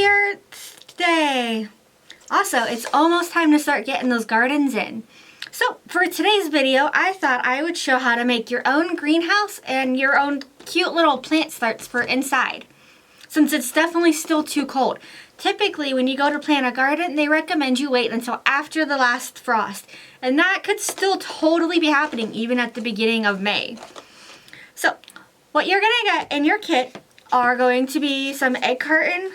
Happy Earth Day! Also, it's almost time to start getting those gardens in. So, for today's video, I thought I would show how to make your own greenhouse and your own cute little plant starts for inside, since it's definitely still too cold. Typically, when you go to plant a garden, they recommend you wait until after the last frost, and that could still totally be happening even at the beginning of May. So, what you're going to get in your kit are going to be some egg carton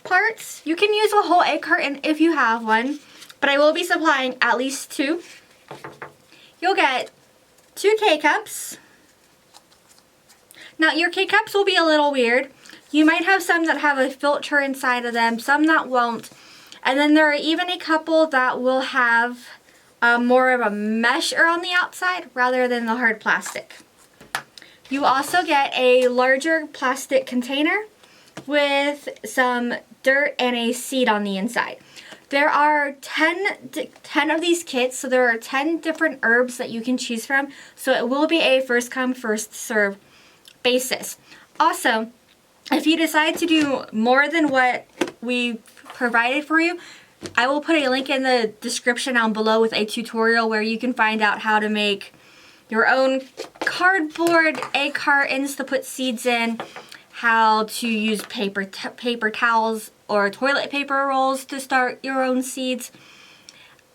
parts. You can use a whole egg carton if you have one, but I will be supplying at least 2. You'll get 2 K-cups. Now, your K-cups will be a little weird. You might have some that have a filter inside of them, some that won't. And then there are even a couple that will have more of a mesh around the outside rather than the hard plastic. You also get a larger plastic container with some dirt and a seed on the inside. There are 10 of these kits, so there are 10 different herbs that you can choose from. So it will be a first come, first serve basis. Also, if you decide to do more than what we provided for you, I will put a link in the description down below with a tutorial where you can find out how to make your own cardboard egg cartons to put seeds in, how to use paper towels or toilet paper rolls to start your own seeds,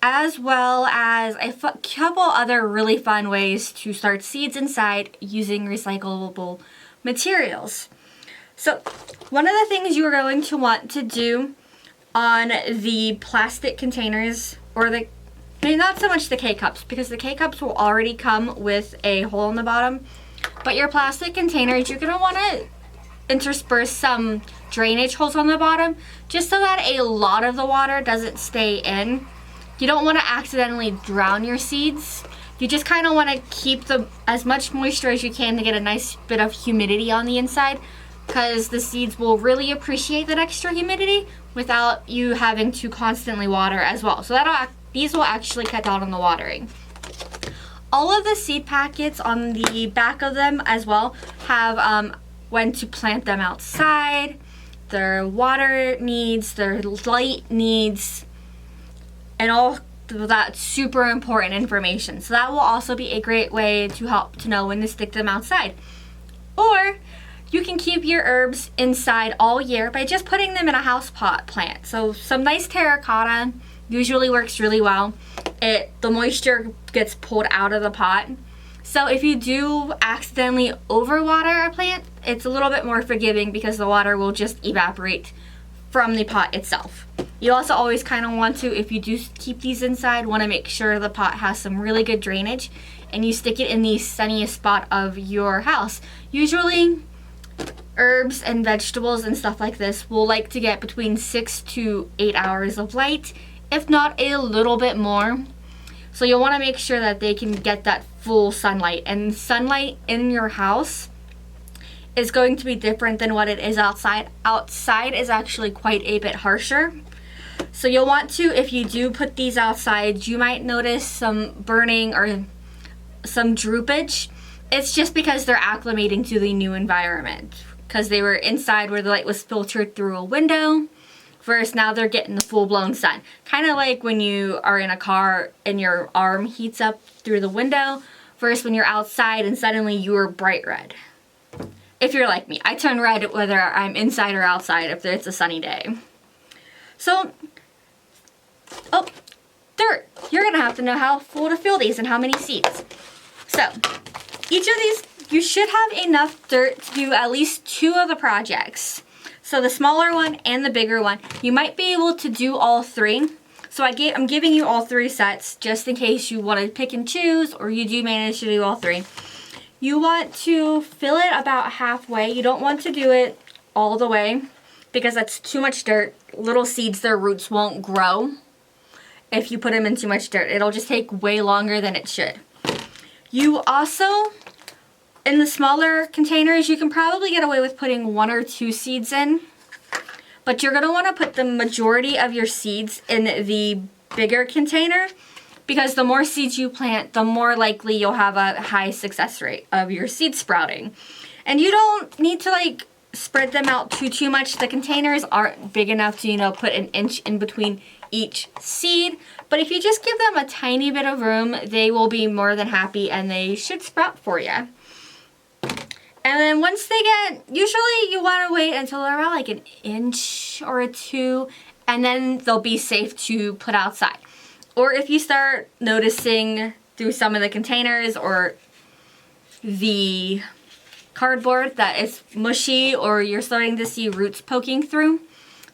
as well as a couple other really fun ways to start seeds inside using recyclable materials. So, one of the things you are going to want to do on the plastic containers, or not so much the K-cups, because the K-cups will already come with a hole in the bottom, but your plastic containers, you're going to want to intersperse some drainage holes on the bottom, just so that a lot of the water doesn't stay in. You don't want to accidentally drown your seeds. You just kind of want to keep as much moisture as you can to get a nice bit of humidity on the inside, because the seeds will really appreciate that extra humidity without you having to constantly water as well. So these will actually cut down on the watering. All of the seed packets on the back of them as well have when to plant them outside, their water needs, their light needs, and all that super important information. So that will also be a great way to help to know when to stick them outside. Or you can keep your herbs inside all year by just putting them in a house pot plant. So some nice terracotta usually works really well. The moisture gets pulled out of the pot. So if you do accidentally overwater a plant, it's a little bit more forgiving because the water will just evaporate from the pot itself. You also always kind of want to, if you do keep these inside, want to make sure the pot has some really good drainage and you stick it in the sunniest spot of your house. Usually, herbs and vegetables and stuff like this will like to get between 6 to 8 hours of light, if not a little bit more. So you'll want to make sure that they can get that full sunlight. And sunlight in your house is going to be different than what it is outside. Outside is actually quite a bit harsher. So you'll want to, if you do put these outside, you might notice some burning or some droopage. It's just because they're acclimating to the new environment. Because they were inside where the light was filtered through a window, versus now they're getting the full-blown sun. Kind of like when you are in a car and your arm heats up through the window, versus when you're outside and suddenly you're bright red. If you're like me, I turn red whether I'm inside or outside if it's a sunny day. So, dirt. You're going to have to know how full to fill these and how many seeds. So, each of these, you should have enough dirt to do at least 2 of the projects. So the smaller one and the bigger one. You might be able to do all 3. So I'm giving you all 3 sets just in case you want to pick and choose or you do manage to do all 3. You want to fill it about halfway. You don't want to do it all the way because that's too much dirt. Little seeds, their roots won't grow if you put them in too much dirt. It'll just take way longer than it should. You also, in the smaller containers, you can probably get away with putting 1 or 2 seeds in. But you're going to want to put the majority of your seeds in the bigger container, because the more seeds you plant, the more likely you'll have a high success rate of your seed sprouting. And you don't need to spread them out too much. The containers aren't big enough to, you know, put an inch in between each seed. But if you just give them a tiny bit of room, they will be more than happy and they should sprout for you. And then once they get, usually you want to wait until they're around like an inch or 2, and then they'll be safe to put outside. Or if you start noticing through some of the containers or the cardboard that it's mushy, or you're starting to see roots poking through,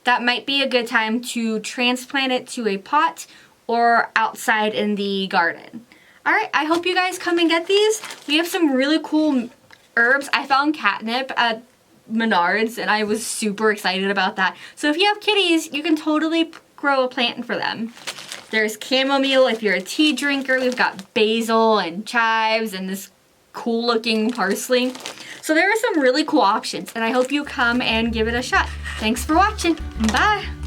that might be a good time to transplant it to a pot or outside in the garden. Alright, I hope you guys come and get these. We have some really cool herbs. I found catnip at Menards and I was super excited about that. So if you have kitties, you can totally grow a plant for them. There's chamomile if you're a tea drinker. We've got basil and chives and this cool looking parsley. So there are some really cool options and I hope you come and give it a shot. Thanks for watching. Bye!